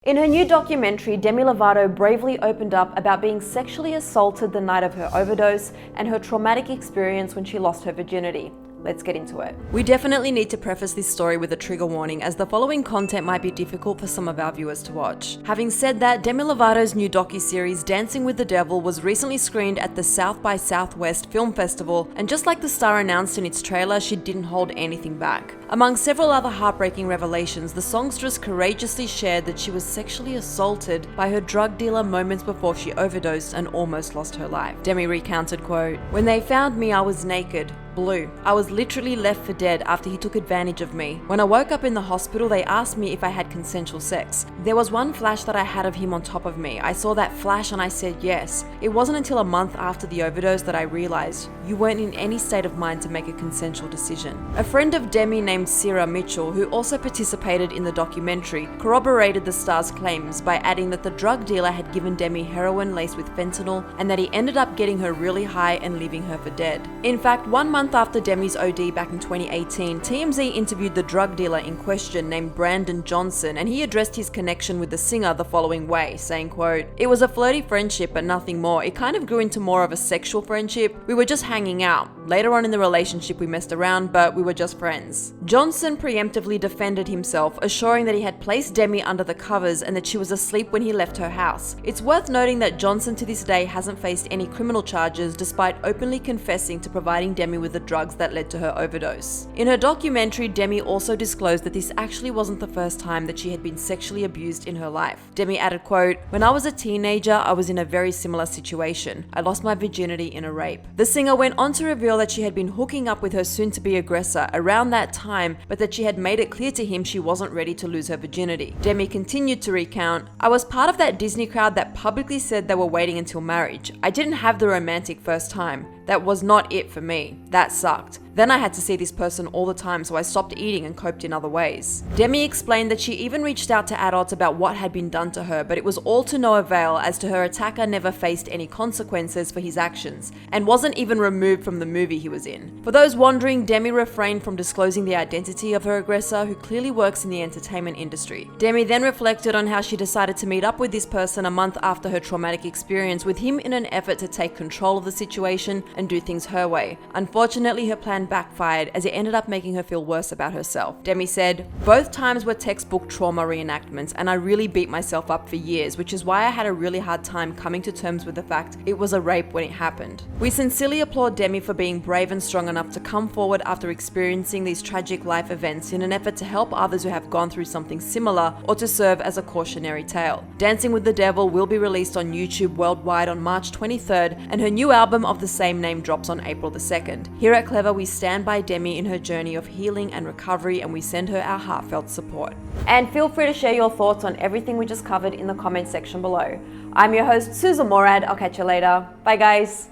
In her new documentary, Demi Lovato bravely opened up about being sexually assaulted the night of her overdose and her traumatic experience when she lost her virginity. Let's get into it. We definitely need to preface this story with a trigger warning, as the following content might be difficult for some of our viewers to watch. Having said that, Demi Lovato's new docuseries Dancing with the Devil was recently screened at the South by Southwest Film Festival, and just like the star announced in its trailer, she didn't hold anything back. Among several other heartbreaking revelations, the songstress courageously shared that she was sexually assaulted by her drug dealer moments before she overdosed and almost lost her life. Demi recounted, quote, "When they found me, I was naked. Blue. I was literally left for dead after he took advantage of me. When I woke up in the hospital, they asked me if I had consensual sex. There was one flash that I had of him on top of me. I saw that flash and I said yes. It wasn't until a month after the overdose that I realized you weren't in any state of mind to make a consensual decision." A friend of Demi named Sarah Mitchell, who also participated in the documentary, corroborated the star's claims by adding that the drug dealer had given Demi heroin laced with fentanyl and that he ended up getting her really high and leaving her for dead. In fact, 1 month after Demi's OD back in 2018, TMZ interviewed the drug dealer in question named Brandon Johnson, and he addressed his connection with the singer the following way, saying, quote, "It was a flirty friendship but nothing more. It kind of grew into more of a sexual friendship. We were just hanging out. Later on in the relationship we messed around, but we were just friends." Johnson preemptively defended himself, assuring that he had placed Demi under the covers and that she was asleep when he left her house. It's worth noting that Johnson to this day hasn't faced any criminal charges, despite openly confessing to providing Demi with the drugs that led to her overdose. In her documentary, Demi also disclosed that this actually wasn't the first time that she had been sexually abused in her life. Demi added, quote, "When I was a teenager, I was in a very similar situation. I lost my virginity in a rape." The singer went on to reveal that she had been hooking up with her soon-to-be aggressor around that time, but that she had made it clear to him she wasn't ready to lose her virginity. Demi continued to recount, "I was part of that Disney crowd that publicly said they were waiting until marriage. I didn't have the romantic first time. That was not it for me. That sucked. Then I had to see this person all the time, so I stopped eating and coped in other ways." Demi explained that she even reached out to adults about what had been done to her, but it was all to no avail, as to her attacker never faced any consequences for his actions, and wasn't even removed from the movie he was in. For those wondering, Demi refrained from disclosing the identity of her aggressor, who clearly works in the entertainment industry. Demi then reflected on how she decided to meet up with this person a month after her traumatic experience with him in an effort to take control of the situation and do things her way. Unfortunately, her plan backfired, as it ended up making her feel worse about herself. Demi said, "Both times were textbook trauma reenactments, and I really beat myself up for years, which is why I had a really hard time coming to terms with the fact it was a rape when it happened." We sincerely applaud Demi for being brave and strong enough to come forward after experiencing these tragic life events in an effort to help others who have gone through something similar, or to serve as a cautionary tale. Dancing with the Devil will be released on YouTube worldwide on March 23rd, and her new album of the same name drops on April the 2nd. Here at Clever, we stand by Demi in her journey of healing and recovery, and we send her our heartfelt support. And feel free to share your thoughts on everything we just covered in the comment section below. I'm your host, Susan Morad. I'll catch you later. Bye guys.